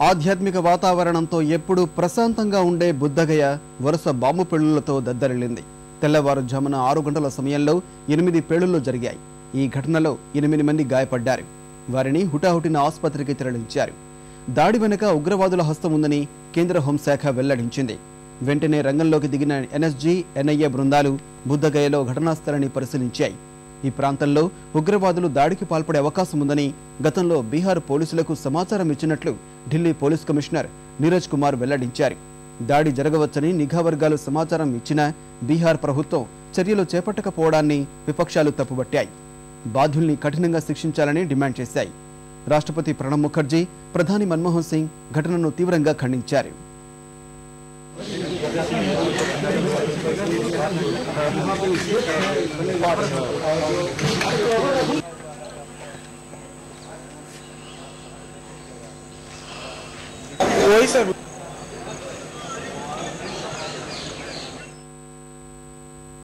ఆధ్యాత్మిక వాతావరణంతో ఎప్పుడూ ప్రశాంతంగా ఉండే బుద్ధగయ వరుస బాంబు పేలుళ్లతో దద్దరిల్లింది. తెల్లవారుజామున 6 గంటల సమయంలో 8 పేలుళ్లు జరిగాయి. ఈ ఘటనలో 8 మంది గాయపడ్డారు. వారిని హుటాహుటిన ఆసుపత్రికి తరలించారు. దాడి వెనుక ఉగ్రవాదుల హస్తం ఉందని కేంద్ర హోంశాఖ వెల్లడించింది. వెంటనే రంగంలోకి దిగిన ఎన్ఎస్జీ, ఎన్ఐఏ బృందాలు బుద్ధగయలో ఘటనా స్థలాన్ని పరిశీలించాయి. ఈ ప్రాంతంలో ఉగ్రవాదులు దాడికి పాల్పడే అవకాశం ఉందని గతంలో బీహార్ పోలీసులకు సమాచారం ఇచ్చినట్లు ఢిల్లీ పోలీస్ కమిషనర్ నీరజ్ కుమార్ వెల్లడించారు. దాడి జరగవచ్చని నిఘా వర్గాలు సమాచారం ఇచ్చినా బీహార్ ప్రభుత్వం చర్యలు చేపట్టకపోవడాన్ని విపక్షాలు తప్పుబట్టాయి. బాధ్యుల్ని కఠినంగా శిక్షించాలని డిమాండ్ చేశాయి. రాష్ట్రపతి ప్రణబ్ ముఖర్జీ, ప్రధాని మన్మోహన్ సింగ్ ఘటనను తీవ్రంగా ఖండించారు. वही सर